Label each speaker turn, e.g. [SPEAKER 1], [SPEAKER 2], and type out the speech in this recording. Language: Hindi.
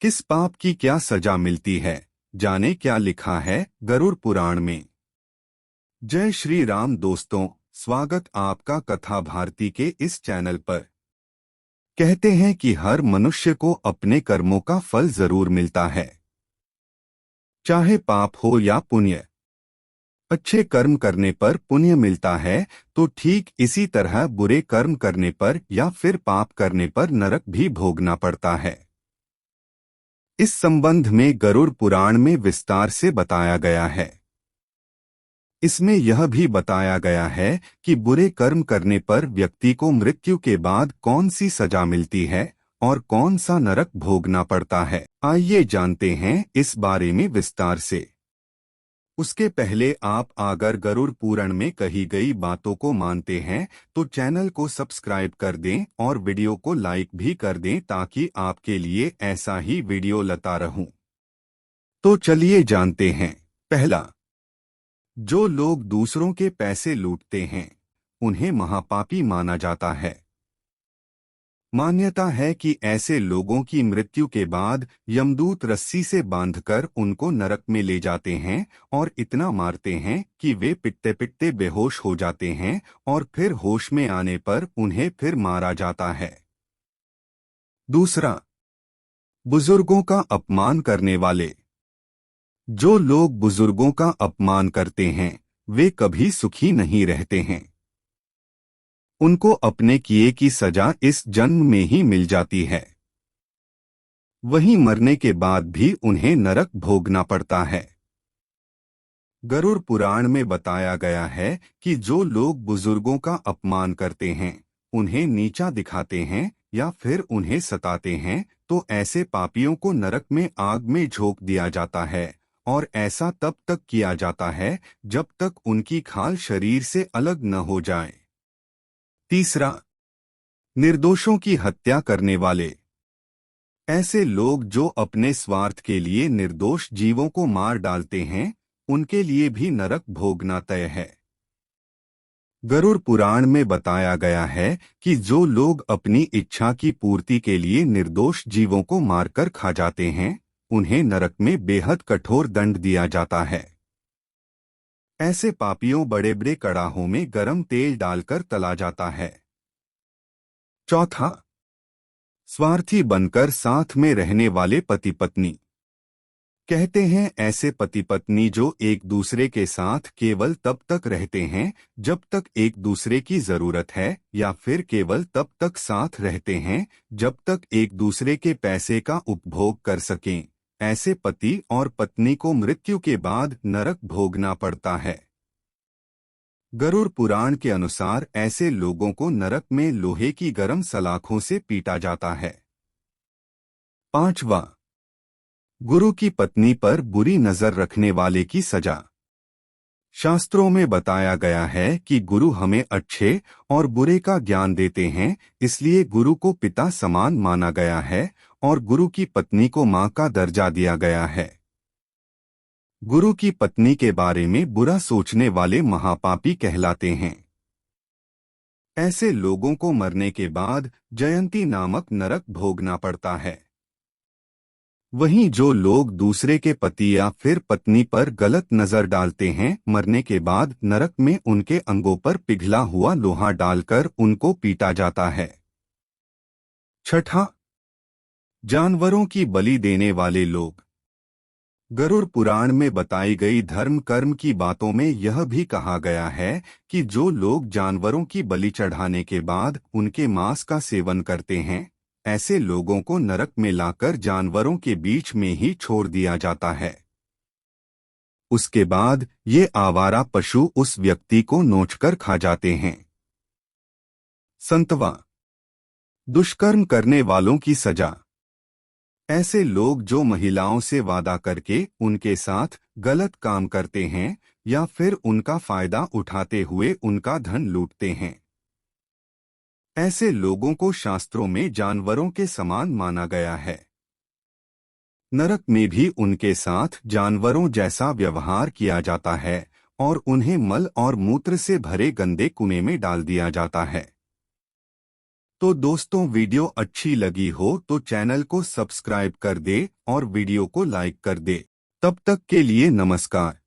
[SPEAKER 1] किस पाप की क्या सजा मिलती है, जाने क्या लिखा है गरुड़ पुराण में। जय श्री राम दोस्तों, स्वागत आपका कथा भारती के इस चैनल पर। कहते हैं कि हर मनुष्य को अपने कर्मों का फल जरूर मिलता है, चाहे पाप हो या पुण्य। अच्छे कर्म करने पर पुण्य मिलता है, तो ठीक इसी तरह बुरे कर्म करने पर या फिर पाप करने पर नरक भी भोगना पड़ता है। इस संबंध में गरुड़ पुराण में विस्तार से बताया गया है। इसमें यह भी बताया गया है कि बुरे कर्म करने पर व्यक्ति को मृत्यु के बाद कौन सी सजा मिलती है और कौन सा नरक भोगना पड़ता है। आइए जानते हैं इस बारे में विस्तार से। उसके पहले आप अगर गरुड़ पुराण में कही गई बातों को मानते हैं तो चैनल को सब्सक्राइब कर दें और वीडियो को लाइक भी कर दें, ताकि आपके लिए ऐसा ही वीडियो लाता रहूं। तो चलिए जानते हैं। पहला, जो लोग दूसरों के पैसे लूटते हैं उन्हें महापापी माना जाता है। मान्यता है कि ऐसे लोगों की मृत्यु के बाद यमदूत रस्सी से बांधकर उनको नरक में ले जाते हैं और इतना मारते हैं कि वे पिटते पिटते बेहोश हो जाते हैं और फिर होश में आने पर उन्हें फिर मारा जाता है। दूसरा, बुजुर्गों का अपमान करने वाले। जो लोग बुजुर्गों का अपमान करते हैं वे कभी सुखी नहीं रहते हैं। उनको अपने किए की सजा इस जन्म में ही मिल जाती है, वहीं मरने के बाद भी उन्हें नरक भोगना पड़ता है। गरुड़ पुराण में बताया गया है कि जो लोग बुजुर्गों का अपमान करते हैं, उन्हें नीचा दिखाते हैं या फिर उन्हें सताते हैं, तो ऐसे पापियों को नरक में आग में झोंक दिया जाता है, और ऐसा तब तक किया जाता है जब तक उनकी खाल शरीर से अलग न हो जाए। तीसरा, निर्दोषों की हत्या करने वाले। ऐसे लोग जो अपने स्वार्थ के लिए निर्दोष जीवों को मार डालते हैं, उनके लिए भी नरक भोगना तय है। गरुड़ पुराण में बताया गया है कि जो लोग अपनी इच्छा की पूर्ति के लिए निर्दोष जीवों को मारकर खा जाते हैं, उन्हें नरक में बेहद कठोर दंड दिया जाता है। ऐसे पापियों बड़े बड़े कड़ाहों में गरम तेल डालकर तला जाता है। चौथा, स्वार्थी बनकर साथ में रहने वाले पति पत्नी। कहते हैं ऐसे पति पत्नी जो एक दूसरे के साथ केवल तब तक रहते हैं जब तक एक दूसरे की जरूरत है, या फिर केवल तब तक साथ रहते हैं जब तक एक दूसरे के पैसे का उपभोग कर सकें, ऐसे पति और पत्नी को मृत्यु के बाद नरक भोगना पड़ता है। गरुड़ पुराण के अनुसार ऐसे लोगों को नरक में लोहे की गर्म सलाखों से पीटा जाता है। पांचवा, गुरु की पत्नी पर बुरी नजर रखने वाले की सजा। शास्त्रों में बताया गया है कि गुरु हमें अच्छे और बुरे का ज्ञान देते हैं, इसलिए गुरु को पिता समान माना गया है और गुरु की पत्नी को मां का दर्जा दिया गया है। गुरु की पत्नी के बारे में बुरा सोचने वाले महापापी कहलाते हैं। ऐसे लोगों को मरने के बाद जयंती नामक नरक भोगना पड़ता है। वहीं जो लोग दूसरे के पति या फिर पत्नी पर गलत नजर डालते हैं, मरने के बाद नरक में उनके अंगों पर पिघला हुआ लोहा डालकर उनको पीटा जाता है। छठा, जानवरों की बलि देने वाले लोग। गरुड़ पुराण में बताई गई धर्म कर्म की बातों में यह भी कहा गया है कि जो लोग जानवरों की बलि चढ़ाने के बाद उनके मांस का सेवन करते हैं, ऐसे लोगों को नरक में लाकर जानवरों के बीच में ही छोड़ दिया जाता है। उसके बाद ये आवारा पशु उस व्यक्ति को नोचकर खा जाते हैं। संतवा, दुष्कर्म करने वालों की सजा। ऐसे लोग जो महिलाओं से वादा करके उनके साथ गलत काम करते हैं या फिर उनका फायदा उठाते हुए उनका धन लूटते हैं, ऐसे लोगों को शास्त्रों में जानवरों के समान माना गया है। नरक में भी उनके साथ जानवरों जैसा व्यवहार किया जाता है और उन्हें मल और मूत्र से भरे गंदे कुएं में डाल दिया जाता है। तो दोस्तों, वीडियो अच्छी लगी हो तो चैनल को सब्सक्राइब कर दे और वीडियो को लाइक कर दे। तब तक के लिए नमस्कार।